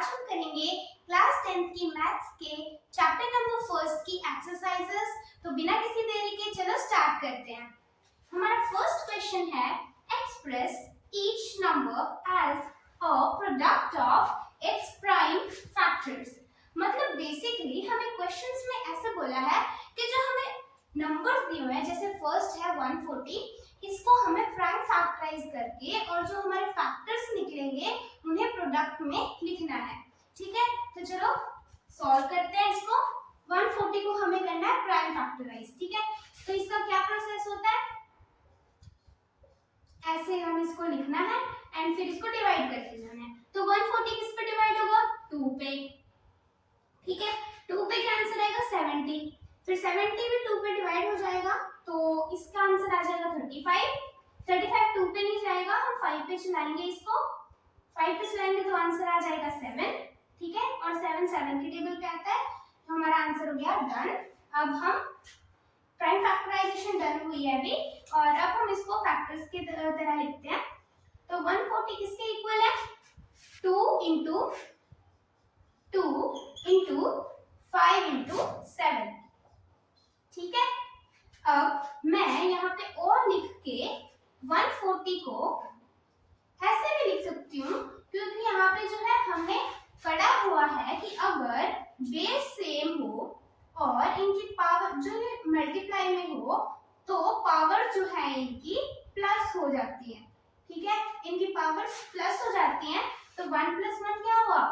आज हम करेंगे क्लास 10th की मैथ्स के चैप्टर नंबर 1 की एक्सरसाइजेस। तो बिना किसी देरी के चलो स्टार्ट करते हैं। हमारा फर्स्ट क्वेश्चन है express each number as a product of its prime factors. मतलब बेसिकली हमें क्वेश्चंस में ऐसे बोला है कि जो हमें नंबर्स दिए हुए हैं, जैसे फर्स्ट है 140, इसको हमें प्राइम फैक्टराइज करके और जो हमारे फैक्टर्स निकलेंगे उन्हें प्रोडक्ट में लिखना है। ठीक है, तो चलो सॉल्व करते हैं इसको। 140 को हमें करना है प्राइम फैक्टराइज। ठीक है, तो इसका क्या प्रोसेस होता है, ऐसे हम इसको लिखना है एंड फिर इसको डिवाइड करते जाना है। तो 140 किस पे डिवाइड होगा, 2 पे। ठीक है, 2 पे क्या आंसर आएगा 70, फिर 70 भी 2 पे डिवाइड हो जाएगा तो इसका आंसर आ जाएगा 35। 35 2 पे नहीं जाएगा, हम 5 पे चलाएंगे इसको। 5 पे चलाएंगे तो आंसर आ जाएगा 7। ठीक है, और 7 की टेबल पे आता है, तो हमारा आंसर हो गया डन। अब हम प्राइम फैक्टराइजेशन डन हुई है अभी, और अब हम इसको फैक्टर्स की तरह लिखते हैं। तो 140 किसके इक्वल है, 2 इंटू 5 इंटू 7। ठीक है, अब मैं यहाँ पे और लिख के 140 को ऐसे भी लिख सकती हूँ, क्योंकि यहाँ पे जो है हमने पढ़ा हुआ है कि अगर बेस सेम हो और इनकी पावर जो है मल्टीप्लाई में हो तो पावर जो है इनकी प्लस हो जाती है। ठीक है, इनकी पावर प्लस हो जाती है, तो 1 + 1 क्या हुआ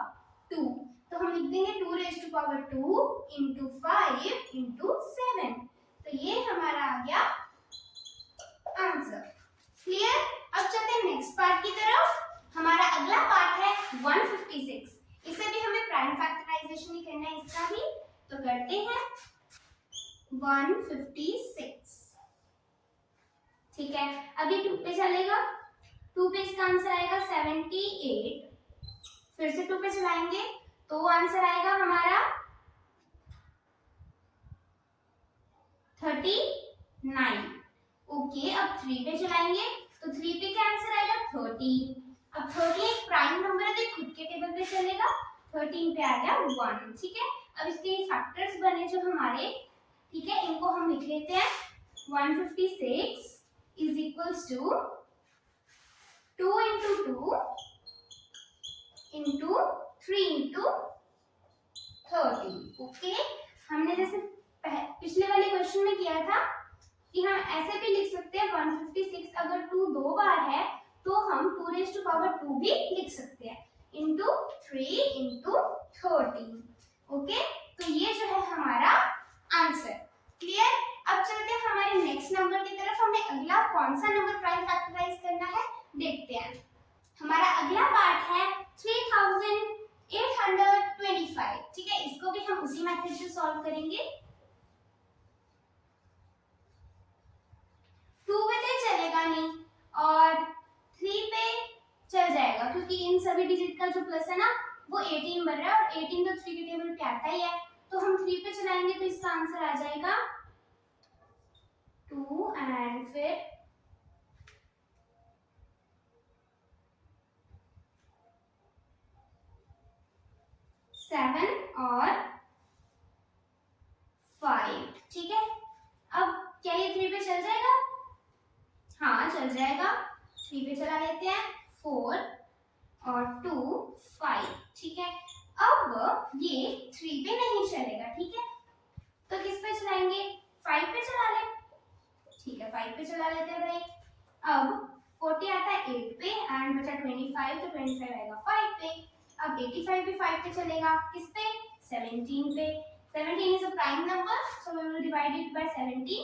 2, तो हम लिख देंगे 2 raised to power 2 into 5 into 7। तो ये हमारा आ गया आंसर। क्लियर? अब चलते हैं नेक्स्ट पार्ट की तरफ। हमारा अगला पार्ट है 156। इसे भी हमें प्राइम फैक्टराइजेशन ही करना है, इसका भी तो करते हैं 156। ठीक है, अभी 2 पे चलेगा, 2 पे इसका आंसर आएगा 78। फिर से 2 पे चलाएंगे तो आंसर आएगा हमारा 39। ओके, अब 3 पे चलाएंगे तो 3 पे क्या आंसर आएगा 30। अब 30 एक प्राइम नंबर है तो खुद के टेबल पे चलेगा, 13 पे आ गया 1। ठीक है, अब इसके फैक्टर्स बने जो हमारे, ठीक है, इनको हम लिख लेते हैं। 156 is equals to 2 into 2 into 3 into 30। Okay, हमने जैसे पिछले वाले क्वेश्चन में किया था कि हम ऐसे भी लिख सकते हैं 156, अगर 2 दो बार है तो हम 2 raised to power 2 भी लिख सकते हैं, इंटू 3 इंटू 30। ओके, तो ये जो है हमारा आंसर। क्लियर? अब चलते हैं हमारे नेक्स्ट नंबर की तरफ। हमें अगला कौन सा नंबर प्राइम फैक्टराइज करना है देखते हैं। हमारा अगला पार्ट है 3825। ठीक है, इसको भी हम उसी मेथड से सॉल्व करेंगे। 2 पे तो चलेगा नहीं और 3 पे चल जाएगा, क्योंकि इन सभी डिजिट का जो प्लस है ना वो 18 बन रहा है और 18 तो 3 के टेबल पे आता ही है, तो हम 3 पे चलाएंगे तो इसका आंसर आ जाएगा 2 एंड फिर 7 और 5। ठीक है, अब क्या ये 3 पे चल जाएगा, हाँ चल जाएगा। 3 पे चला लेते हैं 4 और 2 5। ठीक है, अब ये 3 पे नहीं चलेगा। ठीक है, तो किस पे चलाएंगे, 5 पे चला ले। ठीक है, 5 पे चला लेते हैं भाई। अब 40 आता है 8 पे एंड बचा 25, तो 25 आएगा 5 पे। अब 85 भी 5 पे चलेगा, किस पे 17 पे। 17 is a prime number, so we will divide it by 17,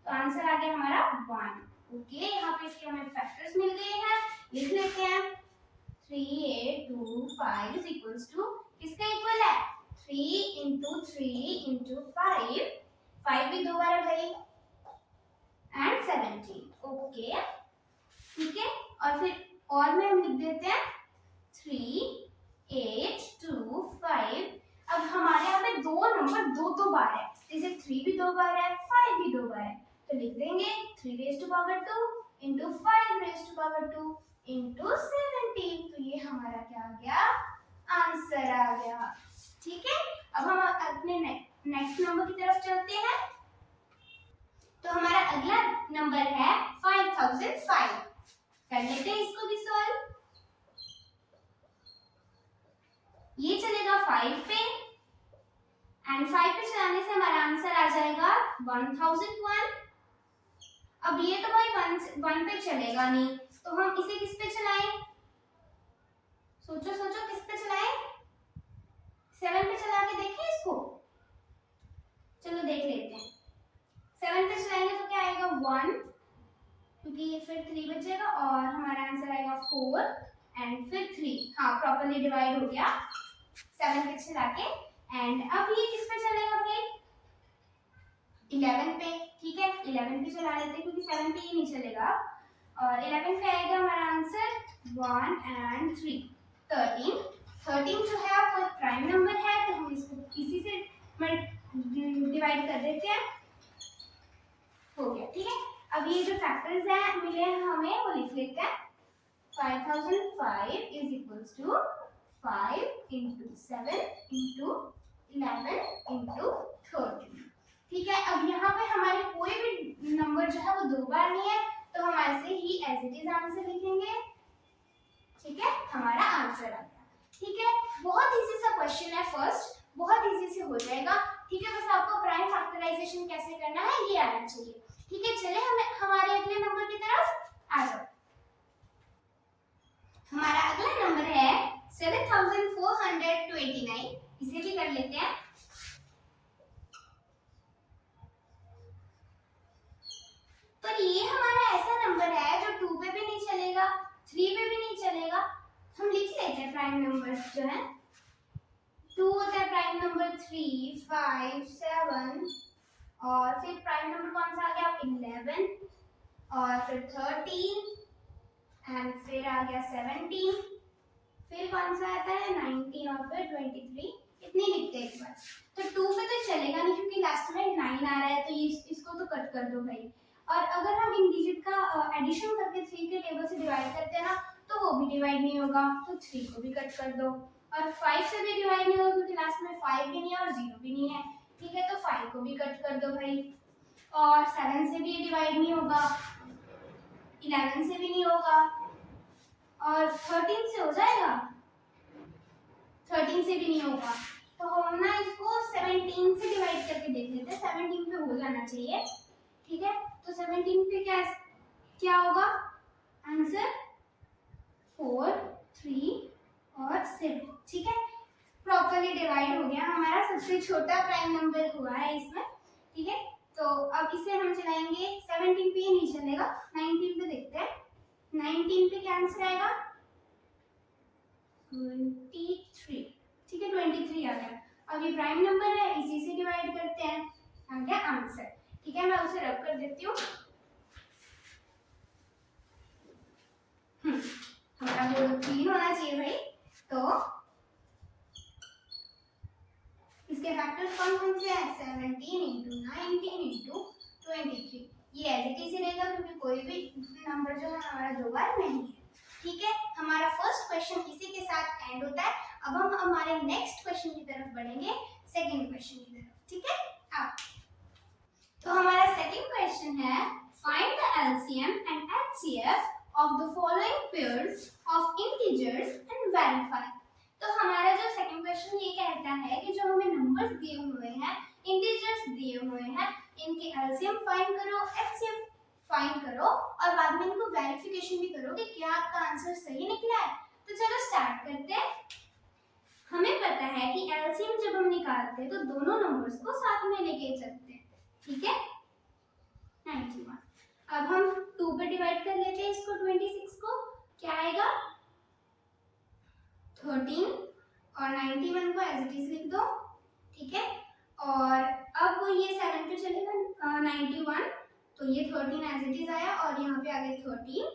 तो आंसर आ गया हमारा 1। ओके, यहाँ पे इसके हमें फैक्टर्स मिल गए हैं, लिख लेते हैं। 3825 इज इक्वल्स टू किसका इक्वल है 3 इंटू 3 इंटू 5, 5 भी 2 बार है भाई, एंड 17। ओके, ठीक है, और फिर और में हम लिख देते हैं 3825। अब हमारे यहाँ पे दो नंबर दो बार है, जैसे 3 भी 2 बार है, 5 भी 2 बार है, तो लिख देंगे 3 raised to power 2 into 5 raised to power 2 into 17। तो ये हमारा क्या आ गया आंसर। आंसर आ गया। ठीक है, अब हम अपने नेक्स्ट नंबर की तरफ चलते हैं। तो हमारा अगला नंबर है 5005। कर लेते हैं इसको भी सॉल्व। ये चलेगा 5 पे एंड 5 पे चलाने से हमारा आंसर आ जाएगा 1001। अब ये तो भाई 1 पे चलेगा नहीं, तो हम इसे किस पे चलाएं? सोचो सोचो, किस पे चलाएं? 7 पे चला के देखें इसको। चलो देख लेते हैं। 7 पे चलाएंगे तो क्या आएगा 1, क्योंकि ये फिर 3 बचेगा और हमारा आंसर आएगा 4 एंड फिर 3। हाँ, प्रॉपर्ली डिवाइड हो गया 7 पे चला के। एंड अब ये किस पे चलेगा भाई? 11 पे। ठीक है, 11 पे चला लेते हैं क्योंकि 7 पे ही नहीं चलेगा। और 11 पे आएगा हमारा आंसर 1 एंड 3 13। 13 जो है वो प्राइम नंबर है, तो हम इसको इसी से डिवाइड कर देते हैं। हो गया। ठीक है, अब ये जो फैक्टर्स हैं मिले हैं हमें, वो लिख लेते हैं। 5005 is equals to 5 into 7 into 11 into 13। ठीक है, अब यहाँ पे हमारे कोई भी नंबर जो है वो 2 बार नहीं है, तो हम ऐसे ही एज इट इज आंसर लिखेंगे। ठीक है, हमारा आंसर आ गया। ठीक है, बहुत इजी सा क्वेश्चन है फर्स्ट, बहुत इजी से हो जाएगा। ठीक है, बस आपको प्राइम फैक्टराइजेशन कैसे करना है ये आना चाहिए। ठीक है, चले हमें हमारे अगले नंबर की तरफ आ जाओ। हमारा अगला नंबर है 7429। इसे भी कर लेते हैं। पर ये हमारा ऐसा नंबर है जो 2 पे भी नहीं चलेगा, 3 पे भी नहीं चलेगा। हम लिख लेते हैं प्राइम नंबर जो है। 2 होता है प्राइम नंबर, 3, 5, 7 और फिर प्राइम नंबर कौन सा आ गया? 11 और फिर 13 एंड फिर आ गया 17, फिर कौन सा आता है? 19 और फिर 23। इतनी लिखते हैं एक बार। तो 2 पे तो चलेगा नहीं क्योंकि लास्ट में 9 आ रहा है, तो ये इसको तो कट कर दो भाई। और अगर हम इन डिजिट का एडिशन करके 3 के टेबल से डिवाइड करते हैं ना, तो वो भी डिवाइड नहीं होगा, तो 3 को भी कट कर दो। और 5 से भी डिवाइड नहीं होगा क्योंकि लास्ट में 5 भी नहीं है और 0 भी नहीं है। ठीक है, तो 5 को भी कट कर दो भाई। और 7 से भी डिवाइड नहीं होगा, 11 से भी नहीं होगा और 13 से हो जाएगा, 13 से भी नहीं होगा। तो हम ना इसको 17 से डिवाइड करके देख लेते हैं। 17 पे हो जाना चाहिए। ठीक है, तो 17 पे क्या होगा आंसर? 4, 3 और 7। ठीक है, प्रॉपर्ली डिवाइड हो गया। हमारा सबसे छोटा प्राइम नंबर हुआ है इसमें। ठीक है, तो अब इसे हम चलाएंगे। 17 पे ही नहीं चलेगा, 19 पे देखते हैं। 19 पे क्या आंसर आएगा? 23। ठीक है, 23 आ गया। अब ये प्राइम नंबर है, इसी से डिवाइड करते हैं, आ गया आंसर। ठीक है, मैं उसे रब कर देती हूँ। हमारा बोर्ड क्लीन होना चाहिए भाई। तो इसके फैक्टर्स कौन कौन से हैं? 17 into 19 into 23। ये एज इट इज रहेगा क्योंकि कोई भी नंबर जो है हमारा 2 बार नहीं है। ठीक है, हमारा फर्स्ट क्वेश्चन इसी के साथ एंड होता है। अब हम हमारे नेक्स्ट क्वेश्चन की तरफ बढ़ेंगे, सेकंड क्वेश्चन की तरफ। ठीक है, अब तो हमारा सेकंड क्वेश्चन है find the LCM and HCF of the following pairs of integers and verify. तो हमारा जो सेकंड क्वेश्चन ये कहता है कि जो हमें नंबर्स दिए हुए हैं, इंटीजर्स दिए हुए हैं, इनके एलसीएम फाइंड करो, एचसीएफ फाइंड करो और बाद में इनको वेरिफिकेशन भी करो कि क्या आपका आंसर सही निकला है। तो चलो स्टार्ट करते हैं। हमें पता है कि एलसीएम जब हम निकालते हैं तो दोनों नंबर्स को साथ में लेके चलते हैं। ठीक है, 91। अब हम 2 पे डिवाइड कर लेते हैं इसको, 26 को। क्या आएगा? 13 और 91 को एज इट इज लिख दो। ठीक है, और अब ये 7 पे चलेगा 91, तो ये 13 एज इट इज आया और यहाँ पे आ गया 13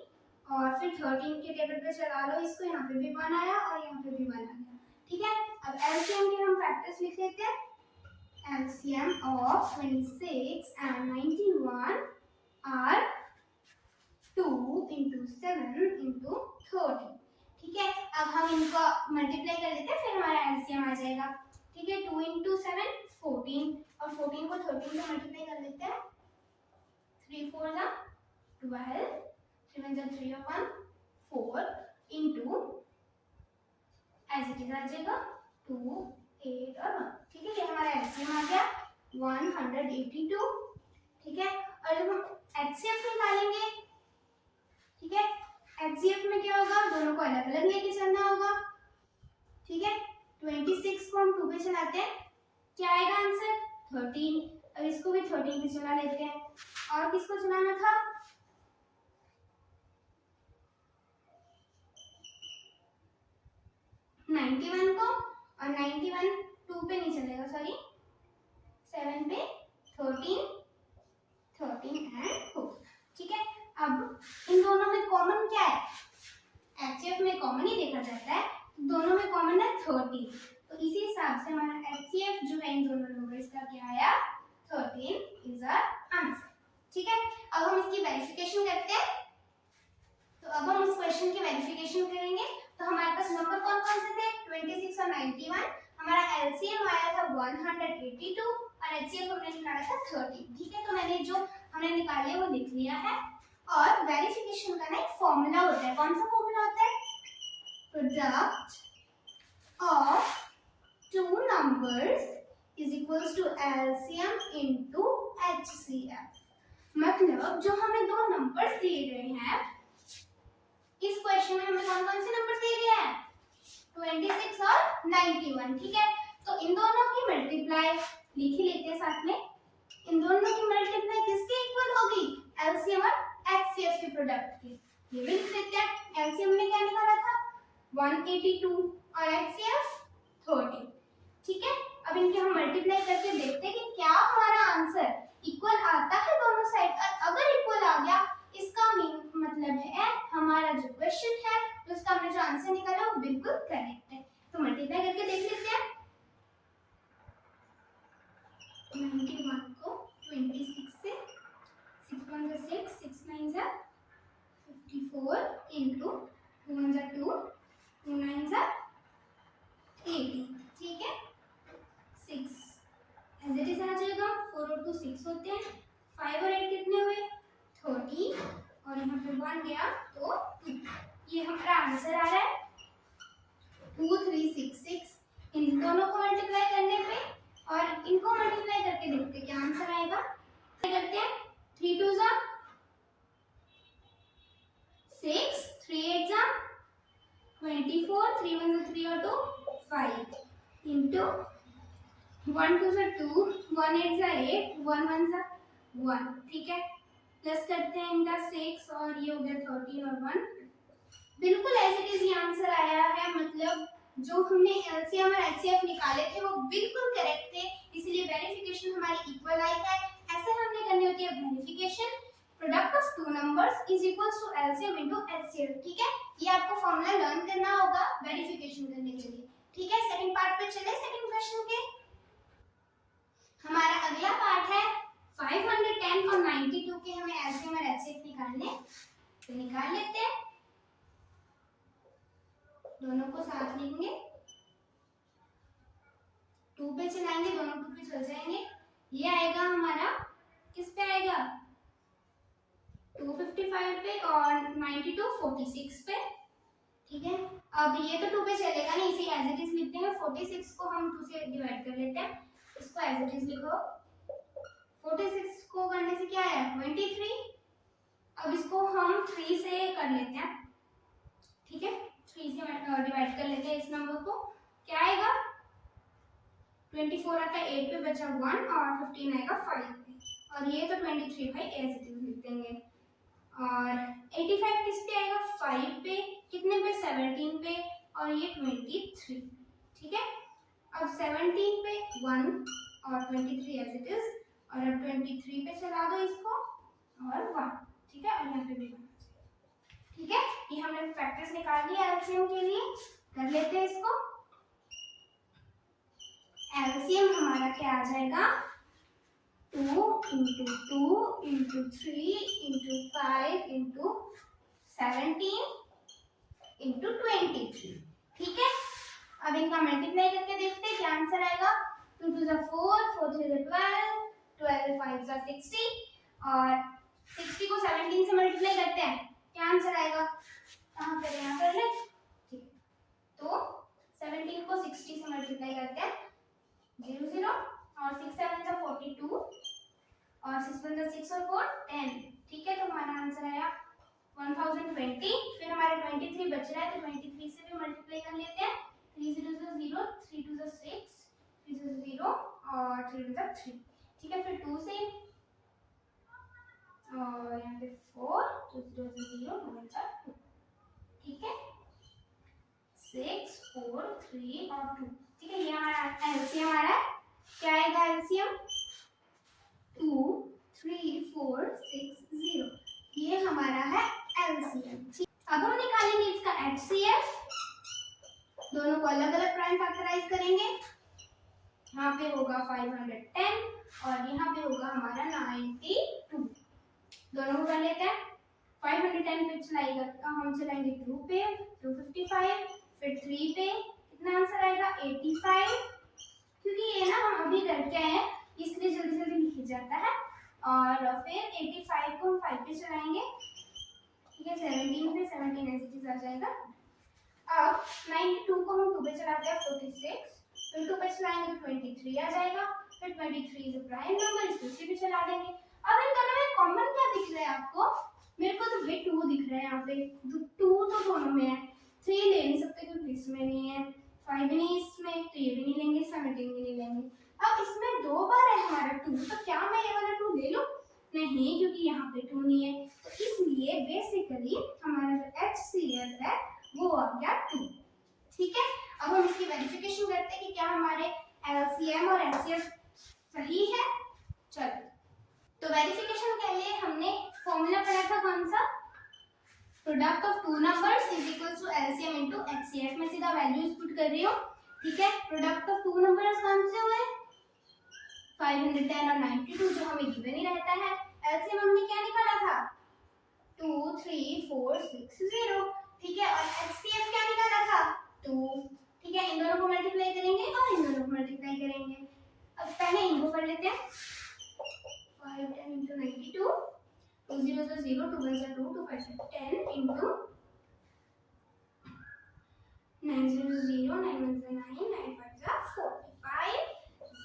और फिर 13 के टेबल पे चला लो इसको, यहाँ पे भी 1 आया और यहाँ पे भी 1 आ गया। ठीक है, अब एलसीएम के हम फैक्टर्स लिख लेते हैं। LCM of 26 and 91 are 2 into 7 into 13। ठीक है, अब हम इनको मल्टीप्लाई कर लेते हैं, फिर हमारा एलसीएम आ जाएगा। ठीक है, 2 × 7 14, और 14 को 13 से मल्टीप्लाई कर लेते हैं। 3 4 जा 12, 3 1 जा 3 और 1 4 इंटू एज इट इज आ जाएगा 2 8 और 1। ठीक है, ये हमारा एलसीएम आ गया 182। ठीक है, और जब हम एचसीएफ निकालेंगे, ठीक है, एचसीएफ में क्या होगा, दोनों को अलग अलग लेके चलना होगा। ठीक है, 26 को हम 2 पे चलाते हैं, क्या आएगा आंसर 13। अब इसको भी 13 पे चला लेते हैं, और किसको चलाना था, नाइन्टी को, और 91 2 पे नहीं चलेगा, सॉरी 7 पे 13 एंड 4। ठीक है, अब इन दोनों में कॉमन क्या है, एचसीएफ में कॉमन ही देखा जाता है, दोनों में कॉमन है 30, तो इसी हिसाब से हमारा एचसीएफ जो है इन दोनों नंबर्स का क्या आया 13 इज आवर आंसर। ठीक है, अब हम इसकी वेरिफिकेशन करते हैं। तो अब हम इस क्वेश्चन की वेरिफिकेशन करेंगे। तो हमारे पास नंबर कौन कौन से थे, 26 और 91। हमारा एलसीएम आया था 182 और एचसीएफ हमने निकाला था 30। ठीक है, तो मैंने जो हमने निकाले वो लिख लिया है। और वेरिफिकेशन का ना एक फॉर्मूला होता है, कौन सा फॉर्मूला होता है, product of two numbers is equals to LCM into HCF. मतलब जो हमें दो नंबर्स दिए गए हैं, इस क्वेश्चन में हमें कौन कौन से नंबर दिए गए हैं, 26 और 91। ठीक है, तो इन दोनों की मल्टीप्लाई लिख ही लेते हैं साथ में। इन दोनों की मल्टीप्लाई किसके इक्वल होगी, एलसीएम और एचसीएफ के प्रोडक्ट के। ये भी लिख लेते हैं। एलसीएम में क्या निकाला था 182 और एचसीएफ 30। ठीक है, अब इनके हम मल्टीप्लाई करके देखते हैं कि क्या हमारा आंसर इक्वल आता है दोनों साइड। और अगर इक्वल आ गया, इसका मतलब है हमारा जो क्वेश्चन है, तो इसका हमने जो आंसर निकाला वो बिल्कुल करेक्ट है। तो मल्टीप्लाई करके देख लेते हैं। 91 को 26 से, 6 1 जा 6, 6 9 जा 54 इंटू 2 1 जा 2, 2 9 जा 80। ठीक है, 6 एज इट इज आ जाएगा, 4 और 2 6 होते हैं, 5 और 8 कितने हुए 30, और यहाँ पे 1 गया तो 2। ये हमारा आंसर आ रहा है 2366। इन दोनों को मल्टीप्लाई करने पे और इनको मल्टीप्लाई करके देखते हैं क्या आंसर आएगा। करते हैं, 3 2 जा 6, 3 8 जा 24, 3 1 जा 3 और 2 5 इंटू 1 2 जा 2, 1 8 जा 8, 1 1 जा 1। ठीक है, प्लस करते हैं इनका 6 और ये हो गया 13 और 1। बिल्कुल ऐसे इट इज ये आंसर आया है। मतलब जो हमने एलसीएम और एचसीएफ निकाले थे वो बिल्कुल करेक्ट थे, इसलिए वेरिफिकेशन हमारी इक्वल आई है। ऐसे हमने करनी होती है verification, product of two numbers is equals to LCM into HCF. ठीक है, ये आपको फॉर्मूला लर्न करना होगा वेरिफिकेशन करने के लिए। ठीक है, सेकंड पार्ट पे चले। सेकंड क्वेश्चन के हमारा अगला पार्ट है 510 और 92 के हमें एलसीएम और एचसीएफ निकालने, तो निकाल लेते हैं। दोनों को साथ लिखेंगे, 2 पे चलाएंगे, दोनों 2 पे चल जाएंगे। ये आएगा हमारा किस पे आएगा 255 पे और 92 46 पे। ठीक है, अब ये तो 2 पे चलेगा नहीं, इसे एज इट इज लिखते हैं। 46 को हम 2 से डिवाइड कर लेते हैं, इसको एज इट इज लिखो। 46 को करने से क्या आया 23। अब इसको हम 3 से कर लेते हैं। ठीक है, 3 से डिवाइड कर लेते हैं इस नंबर को, क्या आएगा 24 आता है 8 पे, बचा 1 और 15 आएगा 5 पे, और ये तो 23 भाई एज इट इज लिख देंगे। और 85 किस पे आएगा 5 पे, कितने पे 17 पे, और ये 23। ठीक है, अब 17 पे 1 और 23 एज इट इज, और अब 23 पे चला दो इसको और 1। ठीक है, और यहाँ पे भी 1। ठीक है, ये हमने फैक्टर्स निकाल लिया एलसीएम के लिए। कर लेते हैं इसको। एलसीएम हमारा क्या आ जाएगा 2 into 2 into 3 into 5 into 17 into 23। ठीक है, अब इनका मल्टीप्लाई करके देखते हैं क्या आंसर आएगा। 2 2 4, 4 3 12, 12 5 60 और 60 को 17 से मल्टीप्लाई करते हैं, क्या आंसर आएगा। कहाँ करें, यहाँ कर ले, ठीक। तो 17 को 60 से मल्टीप्लाई करते हैं, 0 0 और 6 7 जा 42 और 6 1 जा 6 और 4 10, ठीक है। तो हमारा आंसर आया 1020। फिर हमारा 23 बच रहा है, तो 23 से भी मल्टीप्लाई कर लेते हैं। 3 0 0, 3 2 6, 3 0 और 3 2 3, ठीक है। फिर 2 से और यहाँ पे 4, 2 0 0, 1 2, ठीक है। 6 4 3 और 2, ठीक है। ये हमारा एलसीएम आ रहा है, क्या आएगा एलसीएम 2 3 4 6 0, ये हमारा है एलसीएम। अब हम निकालेंगे इसका एचसीएफ, दोनों को अलग अलग प्राइम फैक्टराइज करेंगे। यहाँ पे होगा 510 और यहाँ पे होगा हमारा 92, दोनों को कर लेते हैं। 510 पे चलाएगा, हम चलाएंगे 2 पे 255, फिर 3 पे कितना आंसर आएगा 85, क्योंकि ये ना हम अभी करके आए हैं इसलिए जल्दी जल्दी लिख जाता है। और फिर 85 को हम 5 पे चलाएंगे, ठीक है। 17 पे 17 ऐसे चीज आ जाएगा। अब 92 को हम 2 पे चलाते हैं 46, फिर 2 पे चलाएंगे तो 23 आ जाएगा, फिर 23 इज अ प्राइम नंबर, इसको इसी पे चला देंगे। अब इन दोनों में कॉमन क्या दिख रहा है आपको, मेरे को तो भाई 2 दिख रहा है यहाँ पे, 2 तो दोनों में है, 3 ले नहीं सकते क्योंकि इसमें नहीं है, 5 नहीं इसमें, तो ये भी नहीं लेंगे, 17 भी नहीं लेंगे। अब इसमें 2 बार है हमारा 2, तो क्या मैं ये वाला 2 ले लूं, नहीं, क्योंकि यहाँ पे 2 नहीं है, तो इसलिए बेसिकली हमारा जो HCF है वो आ गया 2, ठीक है। अब हम इसकी वेरिफिकेशन करते हैं कि क्या हमारे एलसीएम और एचसीएफ सही है। चलो, तो वेरिफिकेशन के लिए हमने फॉर्मूला पढ़ा था कौन सा, product of two numbers is equals to LCM into HCF. मैं सीधा वैल्यूज पुट कर रही हूँ, ठीक है। प्रोडक्ट ऑफ टू नंबर्स कौन से हुए, 510 और 92, जो हमें गिवन ही रहता है। एलसीएम हमने क्या निकाला था 2 3 4 6 0, ठीक है। और एचसीएफ क्या निकाला था 2, ठीक है। इन दोनों को मल्टीप्लाई करेंगे और इन दोनों को मल्टीप्लाई करेंगे। अब पहले इनको कर लेते हैं, 510 into 92, 2 0 0, 2 1 2, 2 5 10 into 9 0 0, 9 1 9, 9 5 45,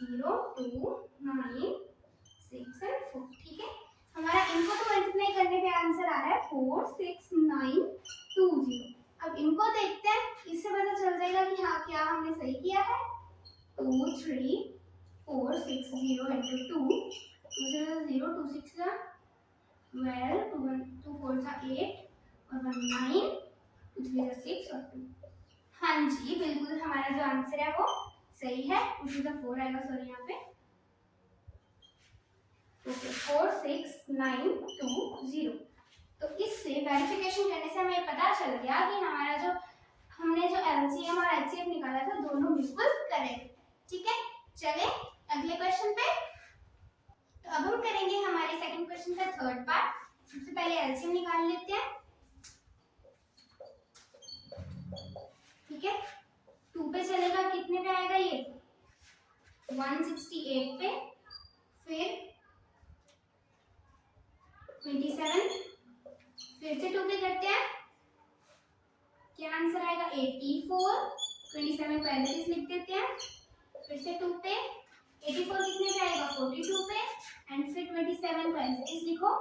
0 2 9 6 and 4, ठीक है। हमारा इनको तो मल्टीप्लाई करने पे आंसर आ रहा है 4 6 9 2 0। अब इनको देखते हैं, इससे पता चल जाएगा कि हाँ क्या हमने सही किया है। 2 3 4 6 0 into 2, 2 0 0, 2 6 12, 2 4 8 और 1 9, 2 3 6 और 2। हाँ जी, बिल्कुल हमारा जो आंसर है वो सही है। 2 2 4 आएगा, सॉरी यहाँ पे ओके 4 6 9 2 0। तो इससे वेरिफिकेशन करने से हमें पता चल गया कि हमारा जो हमने जो एलसीएम और एचसीएफ निकाला था दोनों बिल्कुल करेक्ट, ठीक है। चले अगले क्वेश्चन पे। तो अब हम करेंगे हमारे सेकंड क्वेश्चन का थर्ड पार्ट। सबसे पहले एलसीएम निकाल लेते हैं, ठीक है। 2 पे चलेगा, कितने पे आएगा ये 168 पे, फिर 27, फिर से 2 पे करते हैं, क्या आंसर आएगा 84, 27 को ऐसे ही लिख देते हैं, फिर से 2 पे 84 कितने पे आएगा 42 पे, एंड फिर 27 को ऐसे ही लिखो।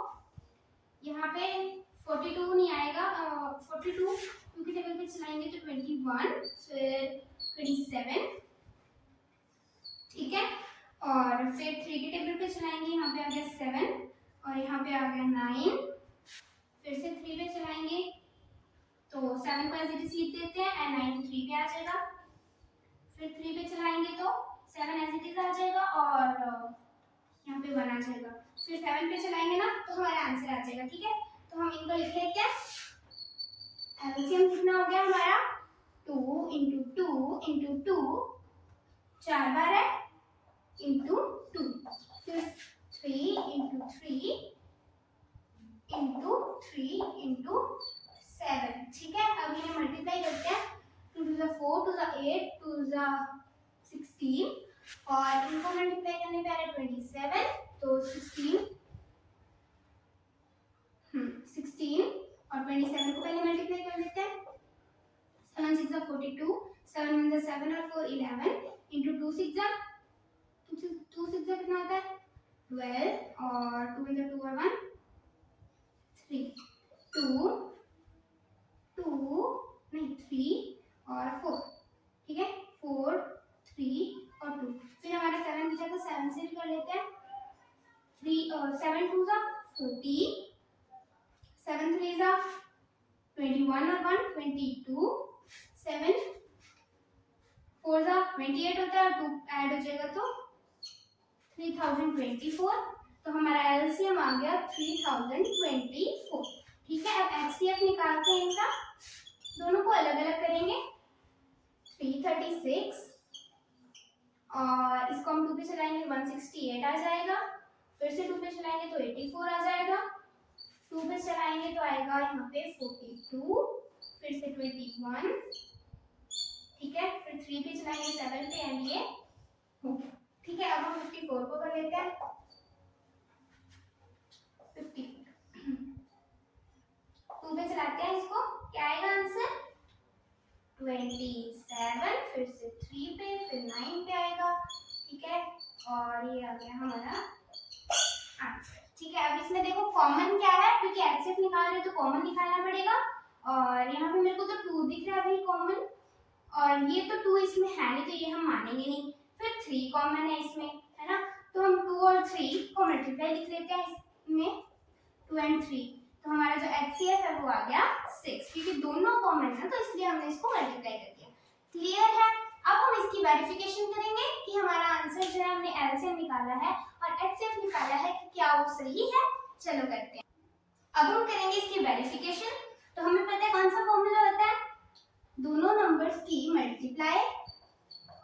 यहाँ पे 42 नहीं आएगा, 42 क्योंकि टेबल पे चलाएंगे तो 21, फिर 27, ठीक है। और फिर 3 के टेबल पे चलाएंगे, यहाँ पे आ गया 7 और यहाँ पे आ गया 9, फिर से 3 पे चलाएंगे तो 7 को ऐसे लिख देते हैं एंड 9 3 पे आ जाएगा, फिर 3 पे चलाएंगे तो 7 ऐसे आ जाएगा और यहाँ पे 1 आ जाएगा, फिर 7 पे चलाएंगे ना तो हमारा आंसर आ जाएगा, ठीक है। तो हम इनको लिख लेते हैं। एलसीएम कितना हो गया हमारा 2 into 2 into 2, 4 बार है into 2, फिर 3 into 3 into 3 into 7, ठीक है। अब इन्हें मल्टीप्लाई करते हैं, 2 2 ज़ा 4, 2 ज़ा 8, 2 ज़ा 16 और इनको मल्टीप्लाई करने पे आ रहा है 27, तो 16 और 27 को पहले मल्टीप्लाई कर लेते हैं। 7 6 ज़ा 42, 7 1 ज़ा 7 और 4 11 इंटू 2 6 ज़ा कितना होता है 12 और 2 1 ज़ा 2 और 1 3 3 और 4, ठीक है 4 3 और 2। फिर हमारा 7 बचा तो 7 से भी कर लेते हैं। 7 2 ज़ा 14, 7 3 ज़ा 21 और 1 22, 7 4 ज़ा 28 होता है और 2 ऐड हो जाएगा तो 3024। तो हमारा एलसीएम आ गया 3024, ठीक है। अब एचसीएफ निकालते हैं इनका, दोनों को अलग अलग करेंगे। 336 और इसको हम 2 पे चलाएंगे 168 आ जाएगा, फिर से 2 पे चलाएंगे तो 84 आ जाएगा, 2 पे चलाएंगे तो आएगा यहाँ पे 42, फिर से 21, ठीक है, फिर 3 पे चलाएंगे 7 पे एंड ये हो गया, ठीक है। अब हम 54 को कर लेते हैं। 50 2 पे चलाते हैं इसको, क्या आएगा आंसर 27, फिर से 3 पे, फिर 9 पे आएगा, ठीक है, और ये आ गया हमारा आंसर, ठीक है। अब इसमें देखो कॉमन क्या है, क्योंकि एचसीएफ निकाल रहे तो कॉमन निकालना पड़ेगा, और यहाँ पे मेरे को तो 2 दिख रहा है भाई कॉमन, और ये तो 2 इसमें है नहीं तो ये हम मानेंगे नहीं। फिर 3 कॉमन है इसमें, है ना, तो हम 2 और 3 को मल्टीप्लाई लिख लेते हैं इसमें, 2 and 3, तो हमारा जो एचसीएफ है वो आ गया 6, क्योंकि दोनों कॉमन है तो इसलिए हमने इसको मल्टीप्लाई कर दिया। क्लियर है। अब हम इसकी वेरिफिकेशन करेंगे कि हमारा आंसर जो है हमने एलसीएम निकाला है और एचसीएफ निकाला है कि क्या वो सही है। चलो करते हैं। अब हम करेंगे इसकी वेरिफिकेशन। तो हमें पता है कौन सा फॉर्मूला होता है, दोनों नंबर्स की मल्टीप्लाई,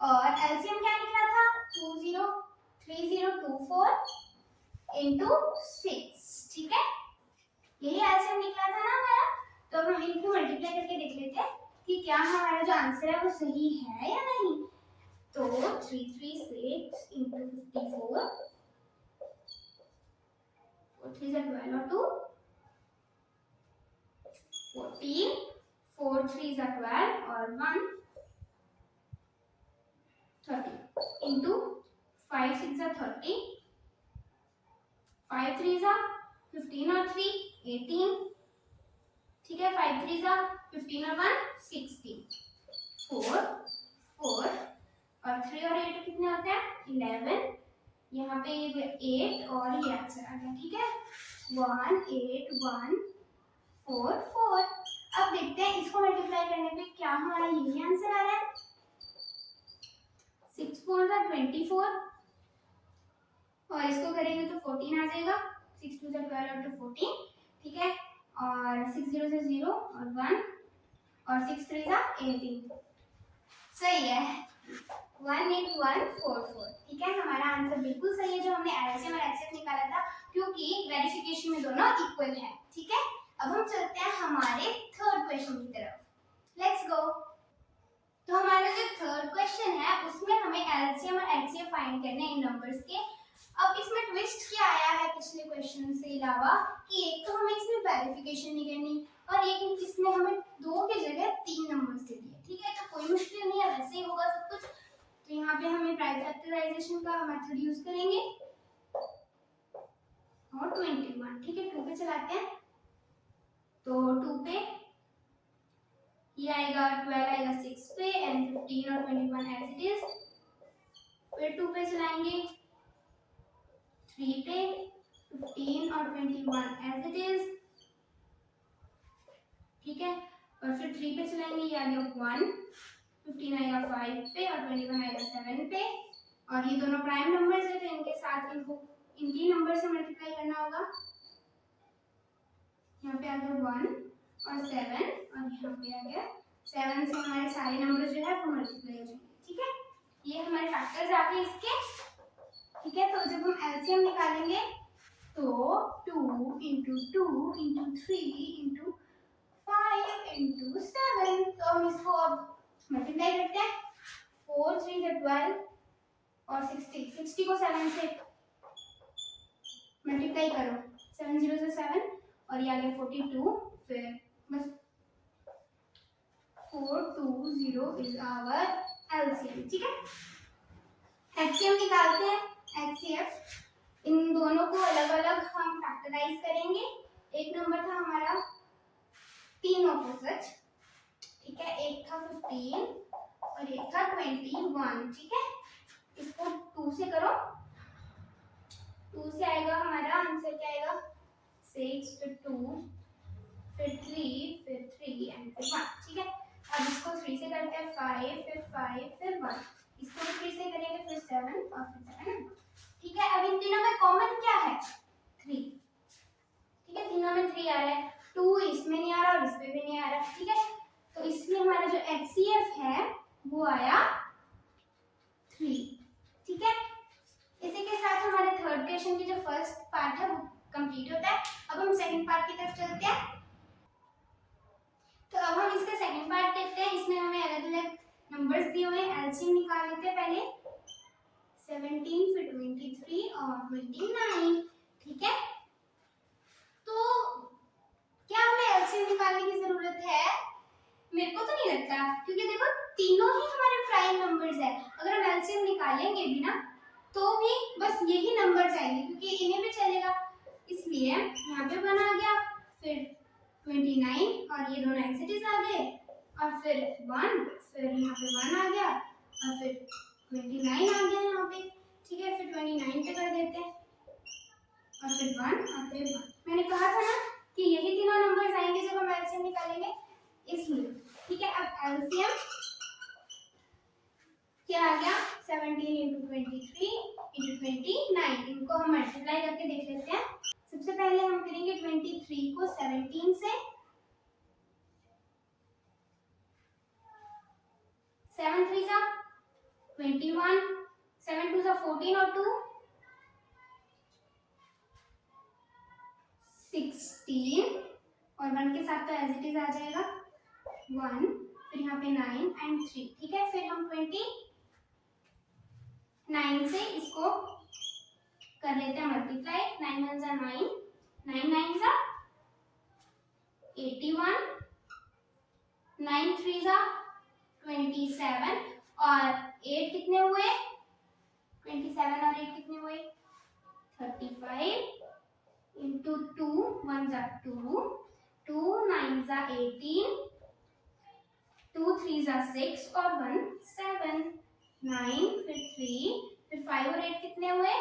और एलसीएम क्या निकला था 203024 into 6, ठीक है, यही एलसीएम निकला था ना हमारा। तो अब हम इनको मल्टीप्लाई करके देख लेते हैं कि क्या हमारा जो आंसर है वो सही है या नहीं। तो 336 into 54, 4 3 ज़ा 12 और 2 14, 4 3 ज़ा 12 और 1 30 into 5 6 ज़ा 30, 5 3 ज़ा 15 और 3 18, ठीक है, 5 3 ज़ा 15 और 1 16, 4 4 और 3 और 8 कितने होते हैं 11, यहाँ पे 8 और ये आंसर आ गया, ठीक है 1 8 1 4 4। अब देखते हैं इसको मल्टीप्लाई करने पे क्या हमारा यही आंसर आ रहा है। 6 4 ज़ा 24 और इसको करेंगे तो 14 आ जाएगा, 6 2 ज़ा 12 और 2 14, ठीक है, और 6 0 से 0 और 1 और 6 3 ज़ा 18, सही है 18144, ठीक है, हमारा आंसर बिल्कुल सही है जो हमने एलसीएम और एचसीएफ निकाला था, क्योंकि वेरिफिकेशन में दोनों इक्वल है, ठीक है। अब हम चलते हैं हमारे थर्ड क्वेश्चन की तरफ, लेट्स गो। तो हमारा जो थर्ड क्वेश्चन है उसमें हमें एलसीएम और एचसीएफ फाइंड करने हैं इन नंबर्स के। अब इसमें ट्विस्ट क्या आया है पिछले क्वेश्चन से अलावा कि एक तो हमें इसमें वेरिफिकेशन नहीं करनी और एक इसमें हमें 2 की जगह 3 नंबर्स दे दिए, ठीक है, तो कोई मुश्किल नहीं है, वैसे ही होगा सब कुछ। तो यहाँ पे हमें प्राइम फैक्टराइजेशन का मेथड यूज करेंगे और 21, ठीक है, 2 पे चलाते हैं। तो 2 पे ये आएगा 12 आएगा 6 पे एंड 15 और 21 एज इट इज, फिर 2 पे चलाएंगे 3 पे 15 और 21 एज इट इज, ठीक है, और फिर 3 पे चलाएंगे ये आ गया 1, 15 आएगा 5 पे और 21 आएगा 7 पे, और ये दोनों प्राइम नंबर्स है तो इनके साथ इनको इनकी नंबर से मल्टीप्लाई करना होगा। यहाँ पे आ गया 1 और 7 और यहाँ पे आ गया 7 से हमारे सारे नंबर जो है वो मल्टीप्लाई हो जाएंगे, ठीक है, ये हमारे फैक्टर्स आ गए इसके, ठीक है। तो जब हम एलसीएम निकालेंगे तो 2 into 2 into 3 into 5 into 7, तो हम इसको अब मल्टीप्लाई करते हैं, 4 3 से 12 और 60 को 7 से मल्टीप्लाई करो, 7 0 से 7 और ये आ गया 42, फिर बस 420 इज आवर एलसीएम। ठीक है, एचसीएफ निकालते हैं। एचसीएफ इन दोनों को अलग अलग हम फैक्टराइज करेंगे। एक नंबर था हमारा तीनों को सच, ठीक है, एक था 15 और एक था 21। ठीक है, इसको 2 से करो, 2 से आएगा हमारा आंसर क्या आएगा, 6 फिर 2 फिर 3 फिर 3 एंड फिर 1। ठीक है, अब इसको 3 से करते हैं, 5 फिर 1, इसको 3 से करेंगे, फिर 7 और फिर 7। ठीक है, अब इन तीनों में कॉमन क्या है, 3। ठीक है, तीनों में 3 आ रहा है, 2 इसमें नहीं आ रहा और इसमें भी नहीं आ रहा। ठीक है, तो इसलिए हमारा जो HCF है वो आया 3। ठीक है, इसी के साथ हमारे थर्ड क्वेश्चन की जो फर्स्ट पार्ट है वो कंप्लीट होता है। अब हम सेकंड पार्ट की तरफ चलते हैं। तो अब हम इसका सेकंड पार्ट देखते हैं। इसमें हमें अलग अलग नंबर्स दिए हुए हैं, एलसीएम निकाल लेते हैं पहले। 17 फिर 23 और 29। ठीक है, तो क्या हमें एलसीएम निकालने की जरूरत है? मेरे को तो नहीं लगता, क्योंकि देखो तीनों ही हमारे प्राइम नंबर्स है। अगर हम एलसीएम निकालेंगे भी ना तो भी बस यही नंबर्स आएंगे, क्योंकि इन्हें भी चलेगा। इसलिए यहाँ पे 1 आ गया, फिर 29 और ये दोनों एज इट इज आ गए, और फिर 1, फिर यहाँ पे 1 आ गया और फिर 29 आ गया यहाँ पे। ठीक है, फिर 29 पे कर देते हैं और फिर 1 और फिर 1। मैंने कहा था ना कि यही तीनों नंबर्स आएंगे जब हम एलसीएम निकालेंगे, इसलिए। ठीक है, अब एलसीएम क्या आ गया, 17 इंटू 23 इंटू 29। इनको हम मल्टीप्लाई करके देख लेते हैं। सबसे पहले हम करेंगे 23 को 17 से, 7 3 जा 21, 7 2 जा 14 और 2 16 और 1 के साथ तो एज इट इज आ जाएगा 1, फिर यहाँ पे 9 एंड 3। ठीक है, फिर हम 29 से इसको कर लेते हैं मल्टीप्लाई। 9 1 जा 9, 9 9 जा 81, 9 3 जा 27 और 8 कितने हुए, 27 और 8 कितने हुए, 35 इंटू 2 1 जा 2, 2 9 जा 18, 2 3 जा 6 और 1 7, 9 फिर 3 फिर 5 और 8 कितने हुए,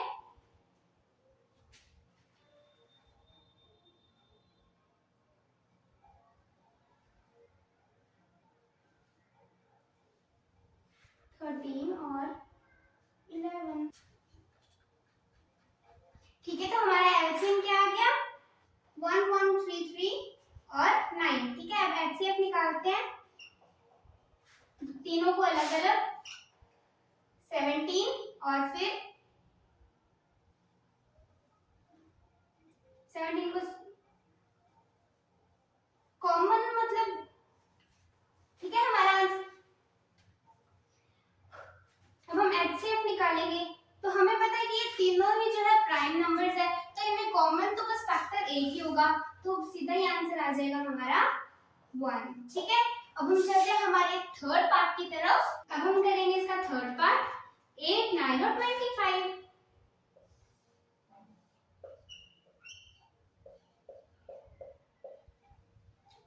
13 और 11। ठीक है, तो हमारा एलसीएम क्या आ गया, 1133 और 9। ठीक है, अब एचसीएफ निकालते हैं। तीनों को अलग अलग, 17 और फिर 17 को कॉमन मतलब, ठीक है, हमारा आंसर। अब हम एचसीएफ निकालेंगे तो हमें पता है कि ये तीनों ही जो है प्राइम नंबर्स है, तो इनमें कॉमन तो बस फैक्टर एक ही होगा, तो सीधा ही आंसर आ जाएगा हमारा 1। ठीक है, अब हम चलते हैं हमारे थर्ड पार्ट की तरफ। अब हम करेंगे इसका थर्ड पार्ट, 8 9 और 25।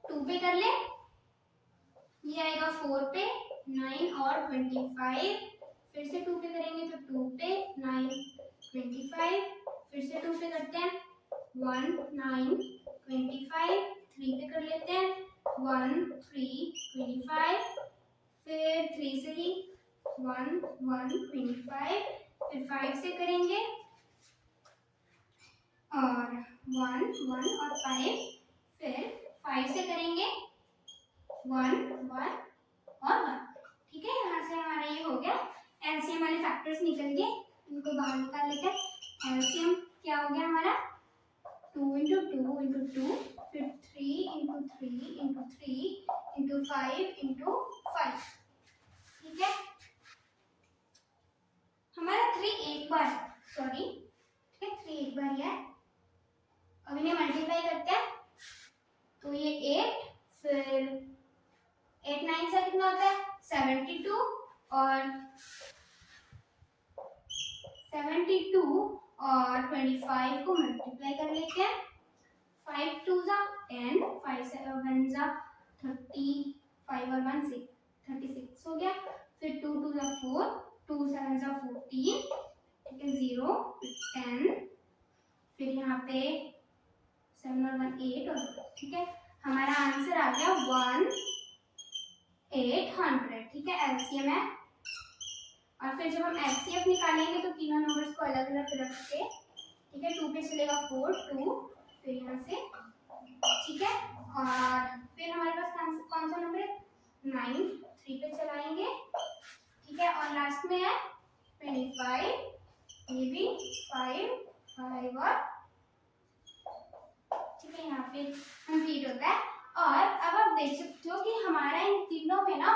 टू पे कर ले, ये आएगा 4 पे 9 और 25, फिर से 2 पे करेंगे तो 2 पे 9 25, फिर से 2 पे करते हैं 1 9 25, 3 पे कर लेते हैं 1 3 25, फिर 3 से ही 1 1 25, फिर 5 से करेंगे और 1 1 और 5, फिर 5 से करेंगे 1 1 और 1। ठीक है, यहाँ से हमारा ये हो गया, एलसीएम वाले फैक्टर्स निकल गए, इनको बाहर निकाल लेते हैं। एलसीएम क्या हो गया हमारा, 2 इंटू 2 इंटू 2, फिर 3 into 3 into 3 into 5 into 5। Sorry, ठीक है 3 एक बार है। अब इन्हें मल्टीप्लाई करते हैं तो ये 8, फिर 8 9 से कितना होता है 72, और 72 और 25 को मल्टीप्लाई कर लेते हैं। 5 2 जा 10, 5 7 जा 30, 5 और 1 6, 36 हो गया। फिर 2 2 जा 4, 2 7 जा 14, ठीक है 0 10, फिर यहाँ पे 7 और 1 8, और ठीक है हमारा आंसर आ गया 1800, ठीक है एलसीएम है। और फिर जब हम एचसीएफ निकालेंगे तो तीनों नंबर्स को अलग अलग रख के, ठीक है 2 पे चलेगा 4 2, फिर यहाँ से, ठीक है, और फिर हमारे पास कौन सा नंबर है 9, 3 पे चलाएंगे, ठीक है, और लास्ट में है 25, ये भी 5 5 और, ठीक है यहाँ पे कंप्लीट होता है। और अब आप देख सकते हो कि हमारा इन तीनों में ना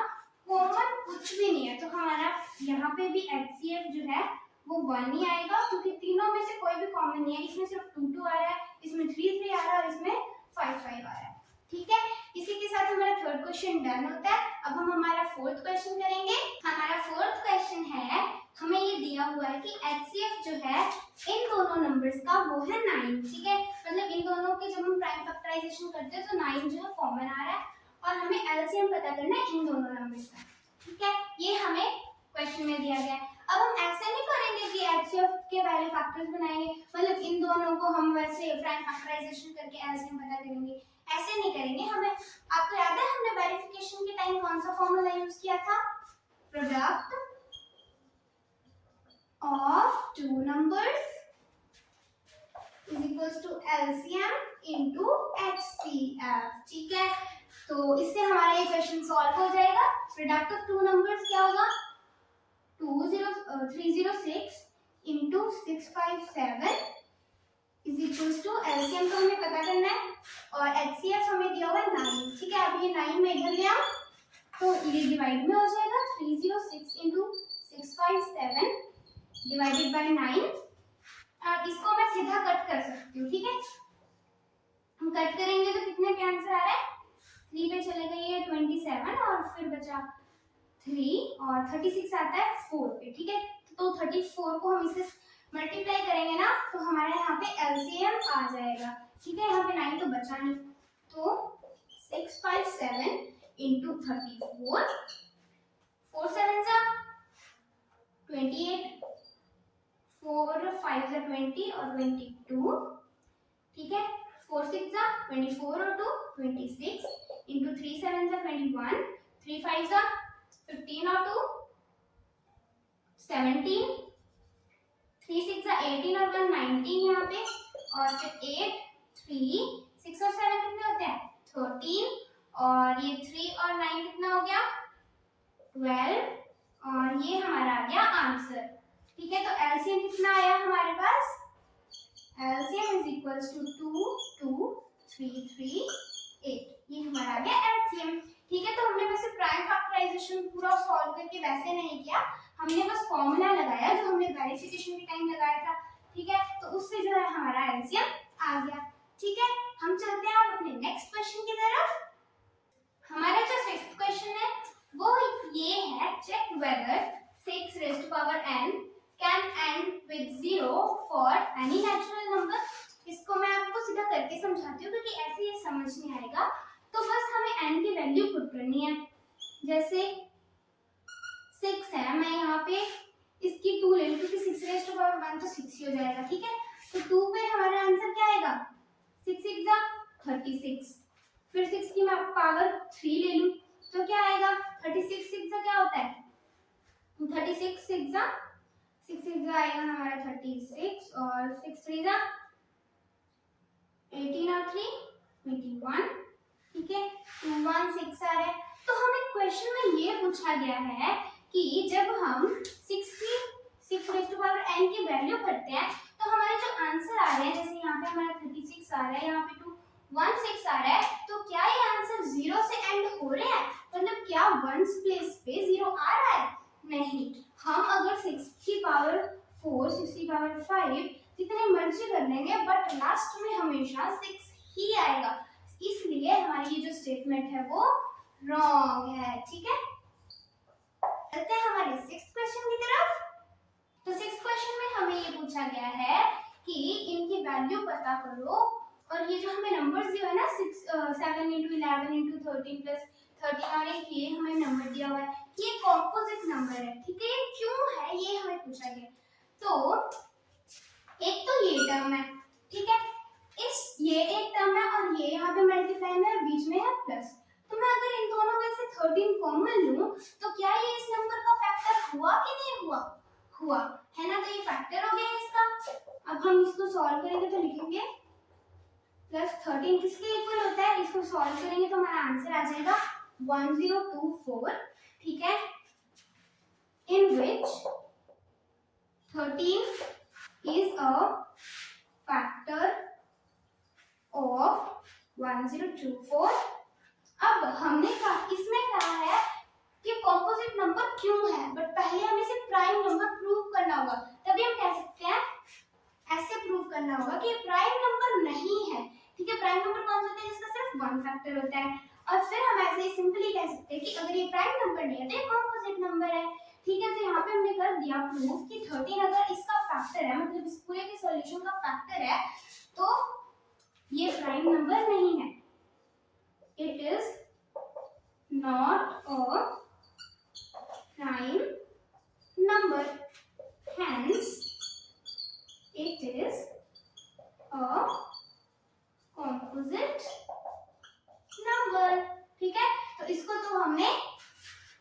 कॉमन कुछ भी नहीं है, तो हमारा यहाँ पे भी एचसीएफ जो है वो 1 ही आएगा, क्योंकि तीनों में से कोई भी कॉमन नहीं है। इसमें सिर्फ 2 2 आ रहा है, इसमें 3 3 आ रहा है, और इसमें 5 5 आ रहा है, ठीक है। इसी के साथ हमारा थर्ड क्वेश्चन डन होता है। अब हम हमारा फोर्थ क्वेश्चन करेंगे। हमारा फोर्थ क्वेश्चन है, हमें ये दिया हुआ है कि एचसीएफ जो है इन दोनों नंबर्स का वो है 9, ठीक है, मतलब इन दोनों के जब हम प्राइम फैक्टराइजेशन करते हैं तो 9 जो है कॉमन आ रहा है, और हमें एलसीएम पता करना है इन दोनों नंबर्स का, ठीक है, ये हमें क्वेश्चन में दिया गया है। अब हम ऐसे नहीं करेंगे कि एचसीएफ के वैल्यू फैक्टर्स बनाएंगे, मतलब इन दोनों को हम वैसे प्राइम फैक्टराइजेशन करके एलसीएम पता करेंगे, ऐसे नहीं करेंगे। हमें आपको याद है हमने वेरिफिकेशन के टाइम कौन सा फॉर्मूला यूज किया था, product of two numbers is equals to LCM into HCF, ठीक है। तो इससे हमारा ये क्वेश्चन सॉल्व हो जाएगा। प्रोडक्ट ऑफ टू नंबर्स क्या होगा 306 into 657 is equals to LCM को हमें पता करना है, और एचसीएफ हमें दिया हुआ है 9, ठीक है। अब ये 9 में इधर ले आओ तो ये डिवाइड में हो जाएगा 306 इनटू 657 डिवाइडेड बाय 9, और इसको मैं सीधा कट कर सकती हूँ, ठीक है। हम कट करेंगे तो कितने का आंसर आ रहा है 3 पे चलेगा ये 27, और फिर बचा 3, और 36 आता है 4 पे, ठीक है। तो 34 को हम इसे मल्टीप्लाई करेंगे ना तो हमारे यहाँ पे एलसीएम आ जाएगा, ठीक है। यहाँ पे 9 तो बचा नहीं, तो 657 इंटू 34, 4 7 जा 28, 4 5 जा 20 और 22, ठीक है। 4 6 जा 24 और 2 26 इंटू 3 7 जा 21, 3 5 जा 15 और 2 17, 3 6 जा 18 और 1 19 यहाँ पे, और फिर 8 3 6 और 7 कितने होते हैं 13, और ये 3 और 9 कितना हो गया 12, और ये हमारा आ गया आंसर, ठीक है। तो एलसीएम कितना आया हमारे पास, एलसीएम इज इक्वल्स टू 2 2 3 3 8, ये हमारा आ गया एलसीएम, ठीक है। तो हमने वैसे प्राइम फैक्टराइजेशन पूरा सॉल्व करके वैसे नहीं किया, हमने बस फॉर्मूला लगाया जो हमने वेरिफिकेशन के टाइम लगाया था, ठीक है। तो उससे जो है हमारा एलसीएम आ गया, ठीक है। हम चलते हैं अब अपने नेक्स्ट क्वेश्चन की तरफ। हमारा जो सिक्स्थ क्वेश्चन है वो ये है, check whether 6 raised to power n can end with 0 for any natural number। इसको मैं आपको सीधा करके समझाती हूँ क्योंकि ऐसे ये समझ नहीं आएगा, तो बस हमें n की वैल्यू पुट करनी है। जैसे 6 है, मैं यहाँ पे इसकी 2 ले लूँ क्योंकि 6 raised to power 1 तो 6 ही हो जाएगा, ठीक है। तो 2 पे हमारा आंसर क्या आएगा 6 6 जा 36, फिर 6 की मैं पावर 3 ले लूँ तो क्या आएगा 36 6 जा क्या होता है 36 6 जा 6 6 जा आएगा हमारा 36, और 6 3 जा 18 और 3 21, ठीक है। 2 1 6 आ रहा है। तो हमें क्वेश्चन में ये पूछा गया है कि जब हम 6 raised to power n की वैल्यू करते हैं तो हमारे जो आंसर आ रहे हैं, जैसे यहाँ पे हमारा 36 आ रहा है, यहाँ पे 2 1 6 आ रहा है, तो क्या ये आंसर 0 से एंड हो रहे हैं, मतलब क्या 1s प्लेस पे 0 आ रहा है, नहीं। हम अगर 6 की पावर 4 6 जितने मर्जी कर लेंगे, बट लास्ट में हमेशा 6 ही आएगा, इसलिए हमारी ये जो स्टेटमेंट है वो रॉन्ग है। ठीक है, चलते हैं हमारे 6th क्वेश्चन की तरफ। तो 6th क्वेश्चन में हमें ये पूछा गया है कि इनकी वैल्यू पता करो, और ये जो हमें नंबर्स दिए है ना 7 into 11 into 13 plus 13 और एक ये हमें नंबर दिया हुआ है, ये कॉम्पोजिट नंबर है। ठीक है, ये क्यों है ये हमें पूछा गया। तो एक तो ये टर्म है, ठीक है, ये एक टर्म है और ये यहाँ पे मल्टीप्लाई में बीच में है प्लस। तो मैं अगर इन दोनों में से 13 कॉमन लूं तो क्या ये इस नंबर का फैक्टर हुआ कि नहीं हुआ? हुआ है ना, तो ये फैक्टर हो गया इसका। अब हम इसको सॉल्व करेंगे तो लिखेंगे प्लस 13 किसके इक्वल होता है, इसको सॉल्व करेंगे तो हमारा आंसर आ जाएगा 1024। ठीक है, इन विच 13 is a factor of 1024। अब हमने इसमें कहा है कि कॉम्पोजिट नंबर क्यों है, बट पहले हमें इसे प्राइम नंबर प्रूव करना होगा, तभी हम कह सकते हैं, ऐसे प्रूव करना होगा कि प्राइम नंबर नहीं है। ठीक है, प्राइम नंबर कौन सा होता है जिसका सिर्फ वन फैक्टर होता है, और फिर हम ऐसे ही सिंपली कह सकते हैं कि अगर ये प्राइम नंबर नहीं है तो ये कॉम्पोजिट नंबर है। ठीक है, तो यहाँ पे हमने कर दिया प्रूफ कि 13 अगर इसका फैक्टर है, मतलब इस पूरे के सॉल्यूशन का फैक्टर है, तो ये प्राइम नंबर नहीं है, it is not a prime number, hence it is a composite number। ठीक है, तो इसको तो हमने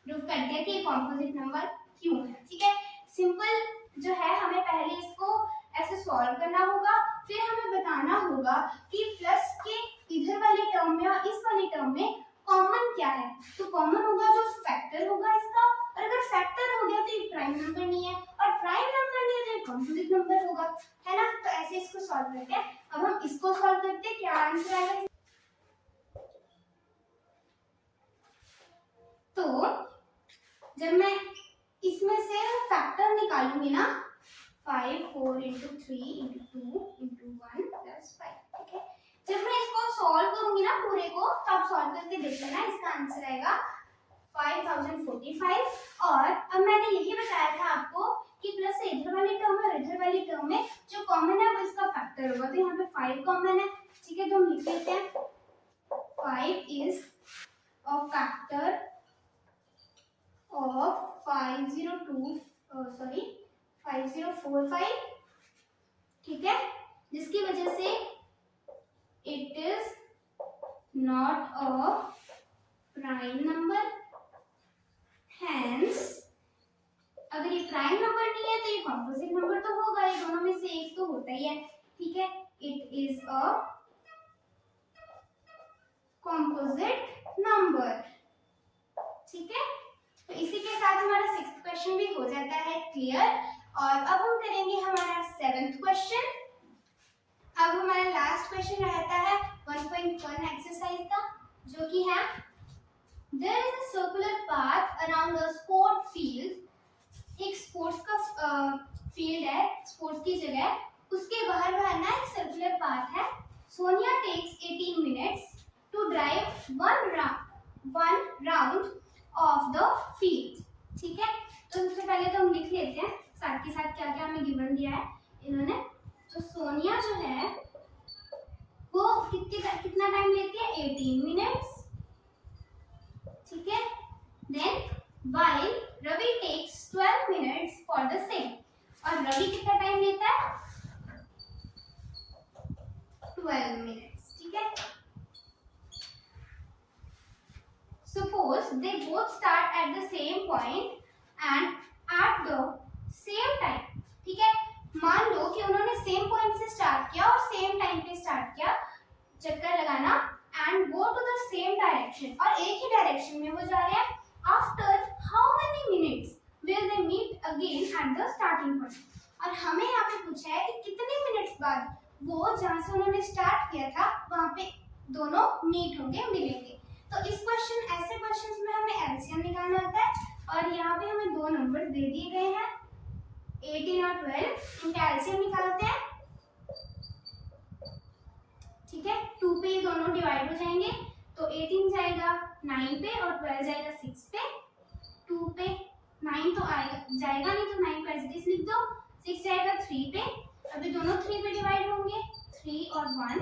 प्रूव कर दिया कि ये कॉम्पोजिट नंबर क्यों है। ठीक है, सिंपल जो है, हमें पहले इसको ऐसे सॉल्व करना होगा, फिर हमें बताना होगा कि प्लस के इधर वाली टर्म में और इस वाली टर्म में कॉमन क्या है। तो कॉमन होगा जो फैक्टर होगा इसका, और अगर फैक्टर हो गया तो ये प्राइम नंबर नहीं है, और प्राइम नंबर नहीं है तो ये कॉम्पोजिट नंबर होगा, है ना। तो ऐसे इसको सॉल्व करते हैं। अब हम इसको सॉल्व करते हैं, क्या आंसर आएगा। तो जब मैं इसमें से फैक्टर निकालूंगी ना, 5 4 into 3 into 2 into 1 plus 5। ठीक है, जब मैं इसको सॉल्व करूंगी ना पूरे को, तो आप सॉल्व करके देख लेना, इसका आंसर आएगा 5045। और अब मैंने यही बताया था आपको कि प्लस से इधर वाली टर्म और इधर वाली टर्म में जो कॉमन है वो इसका फैक्टर होगा, तो यहाँ पे 5 कॉमन है। ठीक है, तो हम लिख लेते हैं 5 is a factor of 5045। ठीक है, जिसकी वजह से it is not a prime number, hence अगर ये प्राइम नंबर नहीं है तो ये कॉम्पोजिट नंबर तो होगा, ये दोनों में से एक तो होता ही है। ठीक है, it is a composite number। ठीक है, तो इसी के साथ हमारा 6th क्वेश्चन भी हो जाता है क्लियर। और अब हम करेंगे हमारा 7th क्वेश्चन। अब हमारा लास्ट क्वेश्चन रहता है 1.1 एक्सरसाइज का, जो कि है there is a circular path around a sport field. एक स्पोर्ट्स का फील्ड है, स्पोर्ट्स की जगह, उसके बाहर ना एक सर्कुलर पाथ है। Sonia takes 18 minutes to drive one round of the field. ठीक है, तो सबसे पहले तो हम लिख लेते हैं साथ के साथ क्या क्या हमें गिवन दिया है इन्होंने। तो सोनिया जो है वो कितना टाइम लेती है, 18 मिनट्स। ठीक है, then while Ravi takes 12 minutes for the same. और रवि कितना टाइम लेता है, 12 मिनट्स। ठीक है, suppose they both start at the same point and at the same time। ठीक है, मान लो कि उन्होंने सेम पॉइंट से स्टार्ट किया और सेम टाइम पे स्टार्ट किया चक्कर लगाना, and go to the same direction, और एक ही डायरेक्शन में वो जा रहे हैं। After how many minutes will they meet again at the starting point. और हमें यहाँ पे पूछा है कि कितने मिनट्स बाद वो जहाँ से उन्होंने स्टार्ट किया था वहाँ पे दोनों मीट होंगे, मिलेंगे। तो इस क्वेश्चन, ऐसे क्वेश्चंस में हमें एलसीएम निकालना होता है, और यहाँ पे हमें दो नंबर दे दिए गए हैं 18 और 12 इनका एलसीएम निकालते हैं। ठीक है, 2 पे ये दोनों डिवाइड हो जाएंगे, तो 18 जाएगा 9 पे और 12 जाएगा 6 पे। 2 पे 9 तो आएगा जाएगा नहीं, तो 9 को एज इट इज लिख दो। 6 जाएगा 3 पे, अभी दोनों 3 पे डिवाइड होंगे, 3 और 1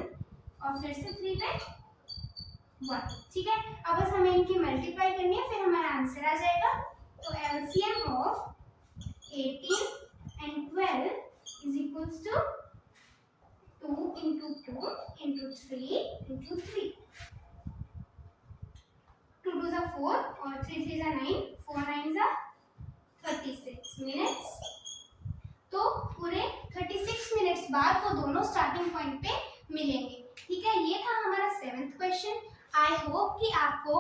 और फिर से 3 पे 1। ठीक है, अब बस हमें इनकी मल्टीप्लाई करनी है, फिर हमारा आंसर आ जाएगा। तो LCM of 18 and 12 is equals to 2 into 2 into 3 into 3. 2 2s are 4 और 3 3s are 9, 4 9s are 36 minutes. तो पूरे 36 मिनट्स बाद वो दोनों स्टार्टिंग पॉइंट पे मिलेंगे। ठीक है, ये था हमारा 7th क्वेश्चन। आई होप कि आपको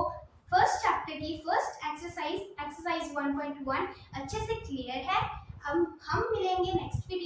फर्स्ट चैप्टर की फर्स्ट एक्सरसाइज 1.1 अच्छे से क्लियर है। हम मिलेंगे नेक्स्ट वीडियो